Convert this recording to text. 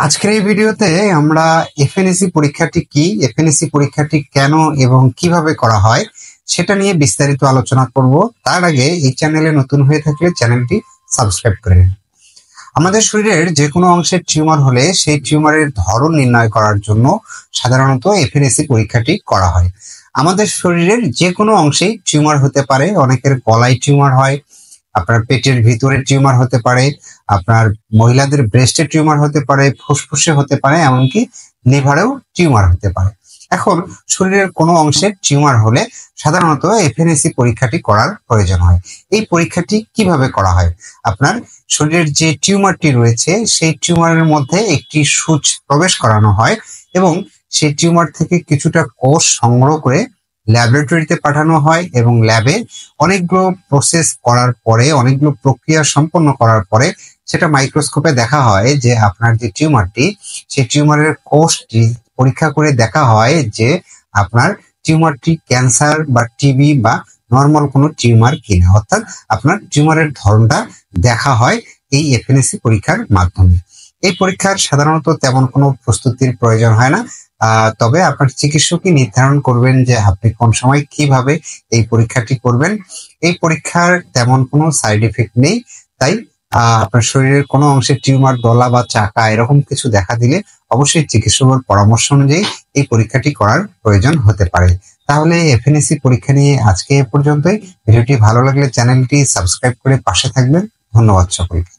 আজকের এই ভিডিওতে আমরা এফএনএসসি পরীক্ষাটি কি, এফএনএসসি পরীক্ষাটি কেন এবং কিভাবে করা হয় সেটা নিয়ে বিস্তারিত আলোচনা করব। তার আগে এই চ্যানেলে নতুন হয়ে থাকলে চ্যানেলটি সাবস্ক্রাইব করে নিন। আমাদের শরীরের যে কোনো অংশের টিউমার হলে সেই টিউমারের ধরন নির্ণয় করার জন্য সাধারণত এফএনএসসি পরীক্ষাটি করা হয়। আমাদের শরীরের যে কোনো অংশেই টিউমার হতে পারে। অনেকের গলায় টিউমার হয়, আপনার পেটের ভিতরে টিউমার হতে পারে, আপনার মহিলাদের ব্রেস্টে টিউমার হতে পারে, ফুসফুসে হতে পারে, এমনকি লিভারেও টিউমার হতে পারে। এখন শরীরের কোনো অংশের টিউমার হলে সাধারণত এফএনএসসি পরীক্ষাটি করার প্রয়োজন হয়। এই পরীক্ষাটি কিভাবে করা হয়? আপনার শরীরের যে টিউমারটি রয়েছে সেই টিউমারের মধ্যে একটি সূচ প্রবেশ করানো হয় এবং সেই টিউমার থেকে কিছুটা কোষ সংগ্রহ করে ল্যাবরেটরিতে পাঠানো হয় এবং ল্যাবে অনেকগুলো প্রসেস করার পরে, অনেকগুলো প্রক্রিয়া সম্পন্ন করার পরে সেটা মাইক্রোস্কোপে দেখা হয় যে আপনার যে টিউমারটি, সেই টিউমারের কোষটি পরীক্ষা করে দেখা হয় যে আপনার টিউমারটি ক্যান্সার বা টিবি বা নর্মাল কোনো টিউমার কিনা, অর্থাৎ আপনার টিউমারের ধরনটা দেখা হয় এই এফএনএসসি পরীক্ষার মাধ্যমে। এই পরীক্ষার সাধারণত তেমন কোনো প্রস্তুতির প্রয়োজন হয় না, তবে আপনার চিকিৎসকই নির্ধারণ করবেন যে আপনি কোন সময় কিভাবে এই পরীক্ষাটি করবেন। এই পরীক্ষার তেমন কোনো সাইড এফেক্ট নেই, তাই আপনার শরীরের কোনো অংশে টিউমার, দলা বা চাকা এরকম কিছু দেখা দিলে অবশ্যই চিকিৎসকের পরামর্শ অনুযায়ী এই পরীক্ষাটি করার প্রয়োজন হতে পারে। তাহলে এফএনএসসি পরীক্ষা নিয়ে আজকে এ পর্যন্তই। ভিডিওটি ভালো লাগলে চ্যানেলটি সাবস্ক্রাইব করে পাশে থাকবেন। ধন্যবাদ সকলকে।